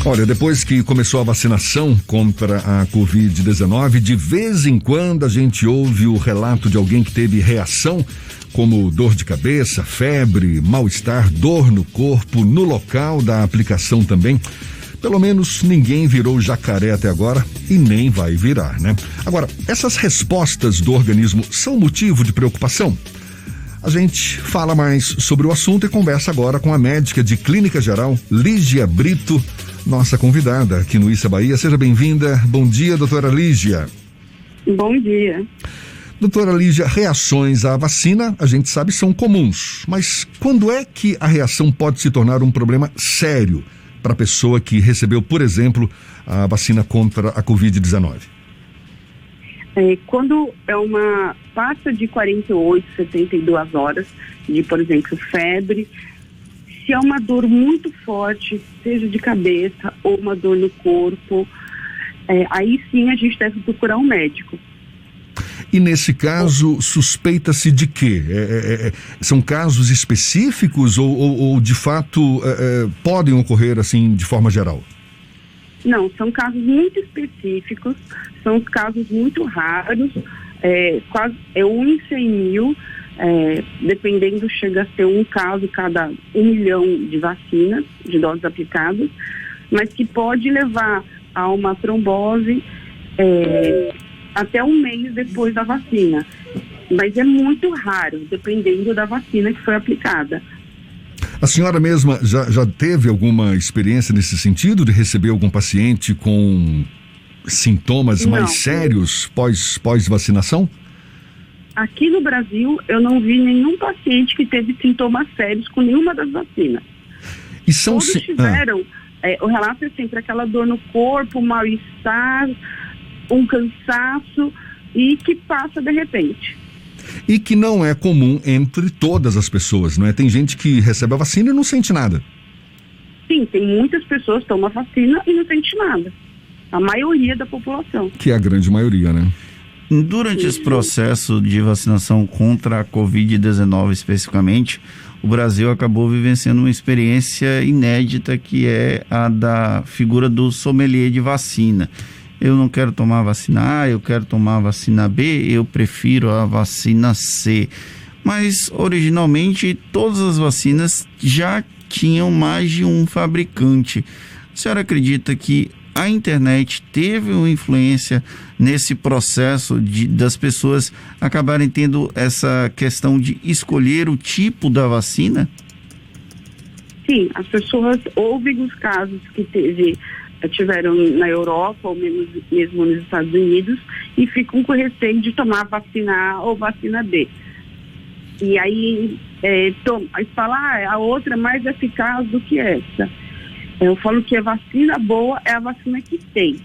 Olha, depois que começou a vacinação contra a Covid-19, de vez em quando a gente ouve o relato de alguém que teve reação, como dor de cabeça, febre, mal-estar, dor no corpo, no local da aplicação também. Pelo menos ninguém virou jacaré até agora e nem vai virar, né? Agora, essas respostas do organismo são motivo de preocupação? A gente fala mais sobre o assunto e conversa agora com a médica de clínica geral, Lígia Brito, nossa convidada aqui no Issa Bahia. Seja bem-vinda. Bom dia, doutora Lígia. Bom dia. Doutora Lígia, reações à vacina, a gente sabe, são comuns, mas quando é que a reação pode se tornar um problema sério para a pessoa que recebeu, por exemplo, a vacina contra a Covid-19? Quando é uma passa de 48, 72 horas de, por exemplo, febre, se é uma dor muito forte, seja de cabeça ou uma dor no corpo, aí sim a gente deve procurar um médico. E nesse caso, suspeita-se de quê? São casos específicos ou de fato podem ocorrer assim de forma geral? Não, são casos muito específicos, são casos muito raros, quase 1 em 100 mil, dependendo, chega a ser um caso cada 1 milhão de vacinas, de doses aplicadas, mas que pode levar a uma trombose até 1 mês depois da vacina. Mas é muito raro, dependendo da vacina que foi aplicada. A senhora mesma já teve alguma experiência nesse sentido, de receber algum paciente com sintomas mais sérios pós-vacinação? Aqui no Brasil, eu não vi nenhum paciente que teve sintomas sérios com nenhuma das vacinas. E são todos tiveram, o relato é sempre aquela dor no corpo, mal-estar, um cansaço e que passa de repente. E que não é comum entre todas as pessoas, não é? Tem gente que recebe a vacina e não sente nada. Sim, tem muitas pessoas que tomam a vacina e não sente nada. A maioria da população. Que é a grande maioria, né? Durante esse processo de vacinação contra a Covid-19 especificamente, o Brasil acabou vivenciando uma experiência inédita, que é a da figura do sommelier de vacina. Eu não quero tomar a vacina A, eu quero tomar a vacina B, eu prefiro a vacina C. Mas, originalmente, todas as vacinas já tinham mais de um fabricante. A senhora acredita que a internet teve uma influência nesse processo das pessoas acabarem tendo essa questão de escolher o tipo da vacina? Sim, as pessoas ouvem os casos que tiveram na Europa ou mesmo nos Estados Unidos e ficam com receio de tomar vacina A ou vacina B. E aí falar a outra é mais eficaz do que essa. Eu falo que a vacina boa é a vacina que tem.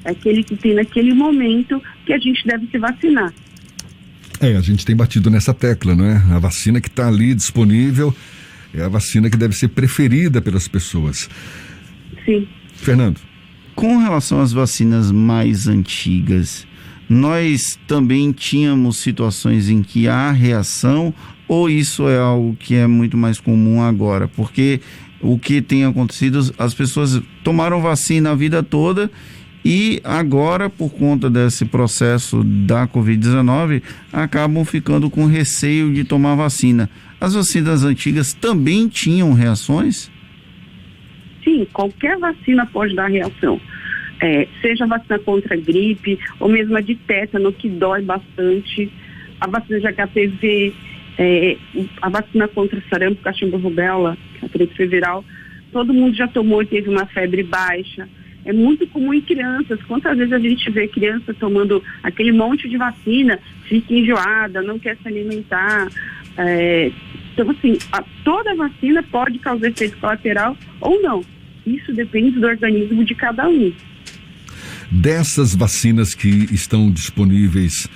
É aquele que tem naquele momento que a gente deve se vacinar. A gente tem batido nessa tecla, não é? A vacina que está ali disponível é a vacina que deve ser preferida pelas pessoas. Sim. Fernando. Com relação às vacinas mais antigas, nós também tínhamos situações em que há reação, ou isso é algo que é muito mais comum agora? Porque o que tem acontecido, as pessoas tomaram vacina a vida toda e agora, por conta desse processo da Covid-19, acabam ficando com receio de tomar vacina. As vacinas antigas também tinham reações? Sim, qualquer vacina pode dar reação. Seja a vacina contra a gripe, ou mesmo a de tétano, que dói bastante, a vacina de HPV, a vacina contra sarampo, cachumba, rubéola, a gripe viral, todo mundo já tomou e teve uma febre baixa. É muito comum em crianças. Quantas vezes a gente vê criança tomando aquele monte de vacina, fica enjoada, não quer se alimentar. Então, assim, toda vacina pode causar efeito colateral ou não. Isso depende do organismo de cada um. Dessas vacinas que estão disponíveis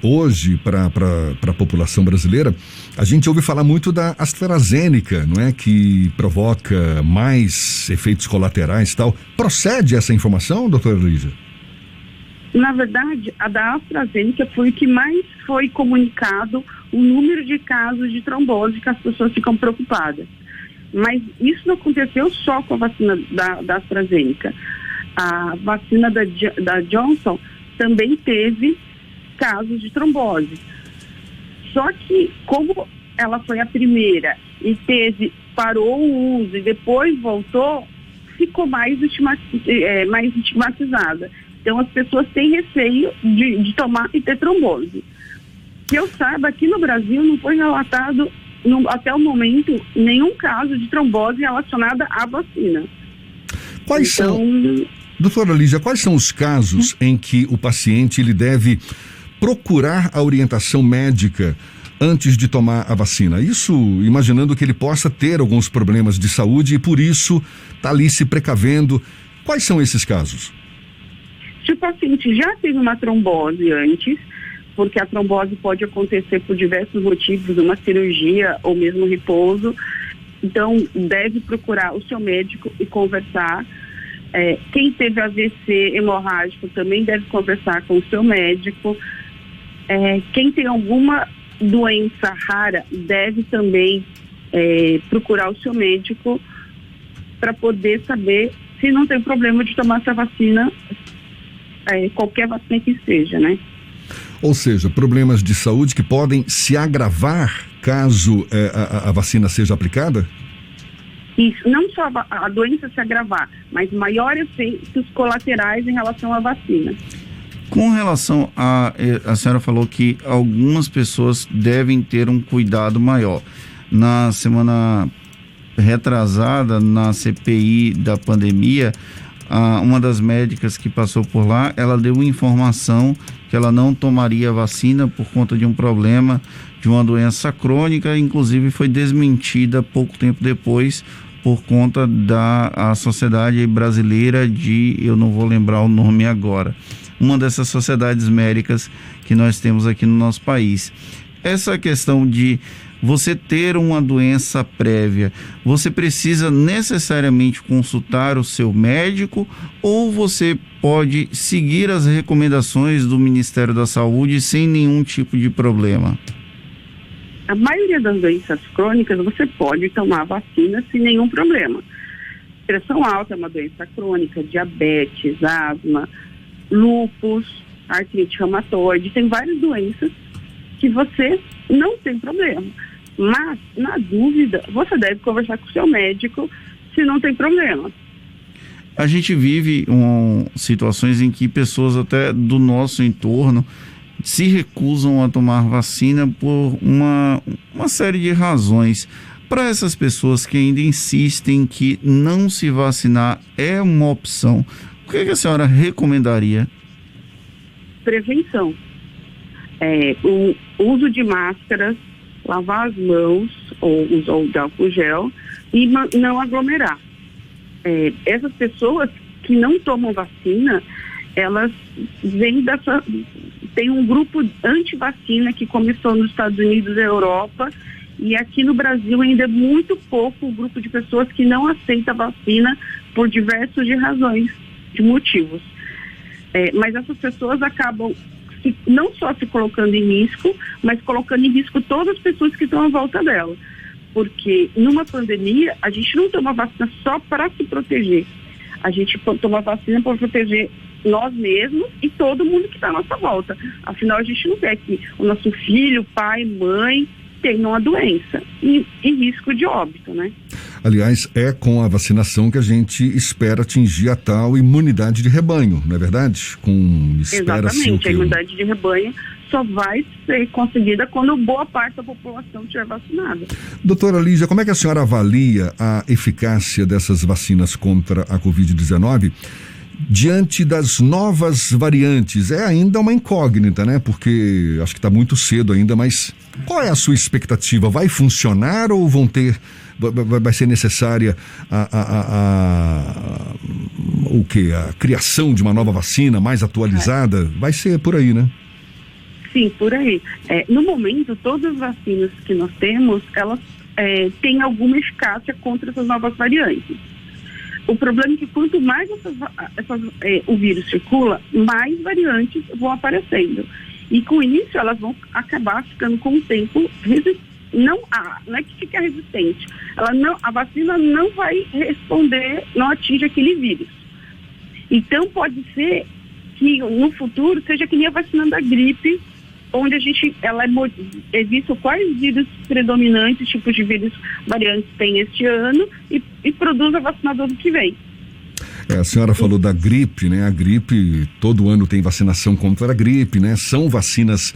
hoje para a população brasileira, a gente ouve falar muito da AstraZeneca, não é? Que provoca mais efeitos colaterais e tal. Procede essa informação, doutora Lígia? Na verdade, a da AstraZeneca foi o que mais foi comunicado, o número de casos de trombose que as pessoas ficam preocupadas. Mas isso não aconteceu só com a vacina da AstraZeneca. A vacina da Johnson também teve casos de trombose. Só que, como ela foi a primeira e parou o uso e depois voltou, ficou mais estigmatizada. Então, as pessoas têm receio de tomar e ter trombose. Que eu saiba, aqui no Brasil não foi relatado, até o momento, nenhum caso de trombose relacionada à vacina. Doutora Lígia, quais são os casos em que o paciente ele deve procurar a orientação médica antes de tomar a vacina? Isso imaginando que ele possa ter alguns problemas de saúde e por isso está ali se precavendo. Quais são esses casos? Se o paciente já teve uma trombose antes, porque a trombose pode acontecer por diversos motivos, uma cirurgia ou mesmo repouso, então deve procurar o seu médico e conversar. Quem teve AVC hemorrágico também deve conversar com o seu médico. Quem tem alguma doença rara deve também procurar o seu médico para poder saber se não tem problema de tomar essa vacina, qualquer vacina que seja, né? Ou seja, problemas de saúde que podem se agravar caso a vacina seja aplicada? Isso, não só a doença se agravar, mas maiores efeitos colaterais em relação à vacina. Com relação a senhora falou que algumas pessoas devem ter um cuidado maior. Na semana retrasada, na CPI da pandemia, uma das médicas que passou por lá, ela deu informação que ela não tomaria vacina por conta de um problema de uma doença crônica, inclusive foi desmentida pouco tempo depois por conta da Sociedade Brasileira eu não vou lembrar o nome agora, uma dessas sociedades médicas que nós temos aqui no nosso país. Essa questão de você ter uma doença prévia, você precisa necessariamente consultar o seu médico ou você pode seguir as recomendações do Ministério da Saúde sem nenhum tipo de problema? A maioria das doenças crônicas você pode tomar vacina sem nenhum problema. Pressão alta é uma doença crônica, diabetes, asma, lúpus, artrite reumatoide, tem várias doenças que você não tem problema. Mas, na dúvida, você deve conversar com o seu médico se não tem problema. A gente vive situações em que pessoas até do nosso entorno se recusam a tomar vacina por uma série de razões. Para essas pessoas que ainda insistem que não se vacinar é uma opção, o que a senhora recomendaria? Prevenção. O uso de máscaras, lavar as mãos ou usar de álcool gel e não aglomerar. Essas pessoas que não tomam vacina, elas vêm tem um grupo anti-vacina que começou nos Estados Unidos e Europa, e aqui no Brasil ainda é muito pouco o grupo de pessoas que não aceita a vacina por diversas razões, de motivos. Mas essas pessoas acabam não só se colocando em risco, mas colocando em risco todas as pessoas que estão à volta dela. Porque numa pandemia, a gente não toma vacina só para se proteger. A gente toma vacina para proteger nós mesmos e todo mundo que está à nossa volta. Afinal, a gente não quer que o nosso filho, pai, mãe tenham a doença e risco de óbito, né? Aliás, é com a vacinação que a gente espera atingir a tal imunidade de rebanho, não é verdade? Exatamente, a imunidade de rebanho só vai ser conseguida quando boa parte da população estiver vacinada. Doutora Lígia, como é que a senhora avalia a eficácia dessas vacinas contra a Covid-19 diante das novas variantes? É ainda uma incógnita, né? Porque acho que está muito cedo ainda, mas qual é a sua expectativa? Vai funcionar ou vai ser necessária a criação de uma nova vacina mais atualizada? Vai ser por aí, né? Sim, por aí. No momento, todas as vacinas que nós temos, elas têm alguma eficácia contra essas novas variantes. O problema é que quanto mais o vírus circula, mais variantes vão aparecendo. E com isso, elas vão acabar ficando com o tempo não é que fica resistente. A vacina não vai responder, não atinge aquele vírus. Então pode ser que no futuro seja que nem a vacina da gripe, onde é visto quais vírus predominantes, tipos de vírus variantes tem este ano e produz a vacina do ano que vem. A senhora falou da gripe, né? A gripe, todo ano tem vacinação contra a gripe, né? São vacinas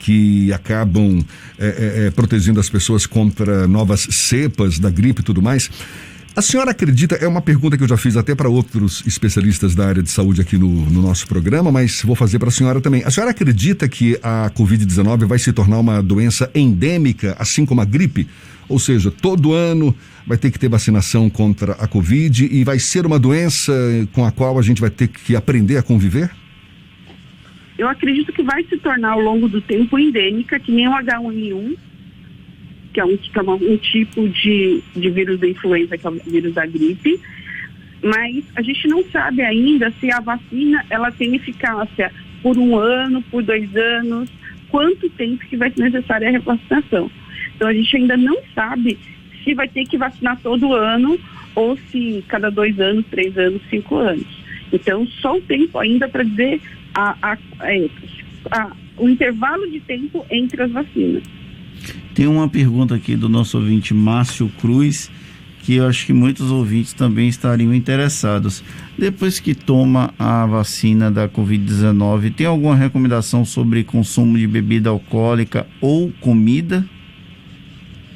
que acabam protegendo as pessoas contra novas cepas da gripe e tudo mais. A senhora acredita, é uma pergunta que eu já fiz até para outros especialistas da área de saúde aqui no nosso programa, mas vou fazer para a senhora também. A senhora acredita que a Covid-19 vai se tornar uma doença endêmica, assim como a gripe? Ou seja, todo ano vai ter que ter vacinação contra a Covid e vai ser uma doença com a qual a gente vai ter que aprender a conviver? Eu acredito que vai se tornar ao longo do tempo endêmica, que nem o H1N1, que é um tipo de vírus da influenza, que é o vírus da gripe, mas a gente não sabe ainda se a vacina ela tem eficácia por 1 ano, por 2 anos, quanto tempo que vai ser necessária a revacinação. Então a gente ainda não sabe se vai ter que vacinar todo ano ou se cada 2 anos, 3 anos, 5 anos. Então só o tempo ainda para dizer o intervalo de tempo entre as vacinas. Tem uma pergunta aqui do nosso ouvinte Márcio Cruz, que eu acho que muitos ouvintes também estariam interessados. Depois que toma a vacina da Covid-19, tem alguma recomendação sobre consumo de bebida alcoólica ou comida?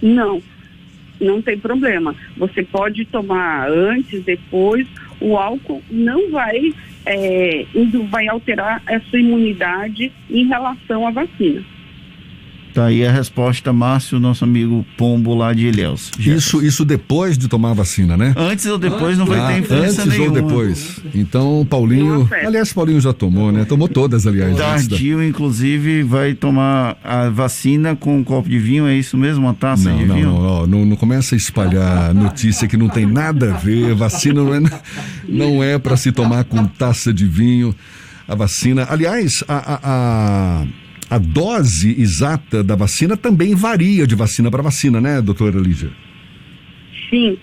Não tem problema. Você pode tomar antes, depois. O álcool não vai alterar a sua imunidade em relação à vacina. Tá aí a resposta, Márcio, nosso amigo Pombo lá de Ilhéus. Isso depois de tomar a vacina, né? Antes ou depois não vai ter influência antes nenhuma. Ou depois. Então, Paulinho... Aliás, Paulinho já tomou, né? Tomou todas, aliás. Tardio, inclusive, vai tomar a vacina com um copo de vinho, é isso mesmo? Uma taça de vinho? Não começa a espalhar notícia que não tem nada a ver. Vacina não é para se tomar com taça de vinho. A vacina... Aliás, a dose exata da vacina também varia de vacina para vacina, né, doutora Lígia? Sim,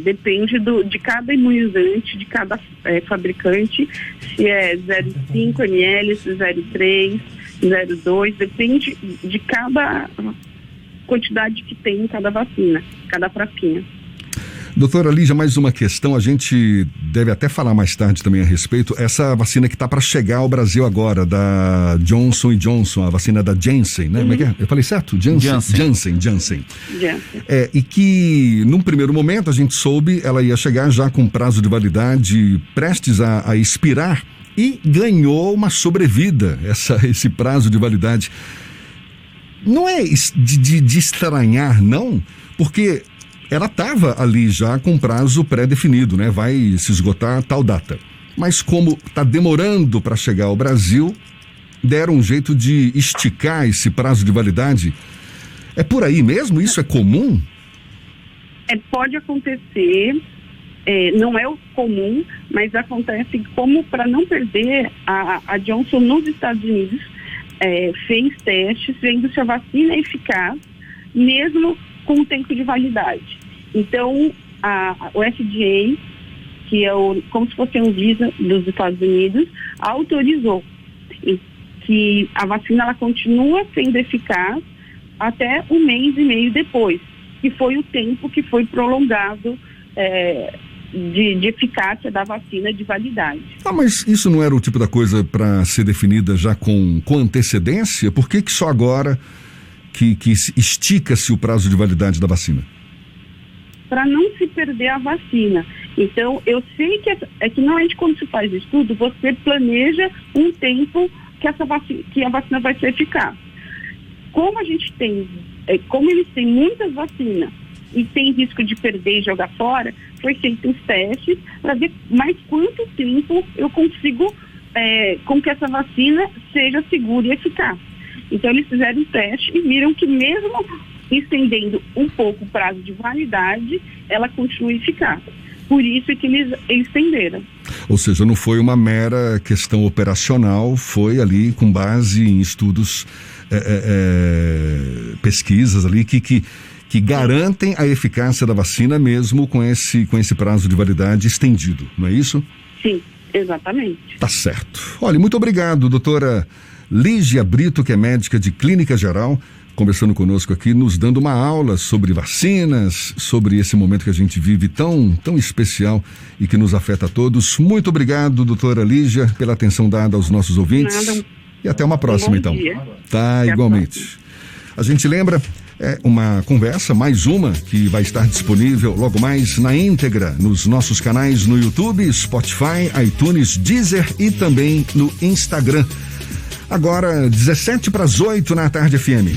depende de cada imunizante, de cada fabricante, se é 0,5 ml, se é 0,3, 0,2, depende de cada quantidade que tem em cada vacina, cada frasquinha. Doutora Lígia, mais uma questão, a gente deve até falar mais tarde também a respeito, essa vacina que está para chegar ao Brasil agora, da Johnson & Johnson, a vacina da Janssen, né? Como é que é? Eu falei certo? Janssen. E que, num primeiro momento, a gente soube, ela ia chegar já com prazo de validade prestes a expirar e ganhou uma sobrevida, esse prazo de validade. Não é de estranhar, não, porque... ela estava ali já com prazo pré-definido, né? Vai se esgotar tal data. Mas como está demorando para chegar ao Brasil, deram um jeito de esticar esse prazo de validade. É por aí mesmo? Isso é comum? Pode acontecer, não é o comum, mas acontece como para não perder, a Johnson nos Estados Unidos fez testes vendo se a vacina é eficaz, mesmo com o tempo de validade. Então, o FDA, que é como se fosse um Visa dos Estados Unidos, autorizou que a vacina ela continua sendo eficaz até 1 mês e meio depois, que foi o tempo que foi prolongado de eficácia da vacina de validade. Mas isso não era o tipo da coisa para ser definida já com antecedência? Por que só agora que estica-se o prazo de validade da vacina? Para não se perder a vacina. Então, eu sei que que normalmente quando se faz estudo, você planeja um tempo que a vacina vai ser eficaz. Como a gente tem, como eles têm muitas vacinas e tem risco de perder e jogar fora, foi feito os testes para ver mais quanto tempo eu consigo com que essa vacina seja segura e eficaz. Então, eles fizeram um teste e viram que mesmo estendendo um pouco o prazo de validade, ela continua eficaz. Por isso é que eles estenderam. Ou seja, não foi uma mera questão operacional, foi ali com base em estudos pesquisas ali que garantem a eficácia da vacina mesmo com esse prazo de validade estendido, não é isso? Sim, exatamente. Tá certo. Olha, muito obrigado, doutora Lígia Brito, que é médica de clínica geral, conversando conosco aqui, nos dando uma aula sobre vacinas, sobre esse momento que a gente vive tão especial e que nos afeta a todos. Muito obrigado, doutora Lígia, pela atenção dada aos nossos ouvintes. Nada. E até uma próxima, então. Dia. Tá, até igualmente. A gente lembra, uma conversa, mais uma, que vai estar disponível logo mais na íntegra nos nossos canais no YouTube, Spotify, iTunes, Deezer e também no Instagram. Agora, 7:17 na Tarde FM.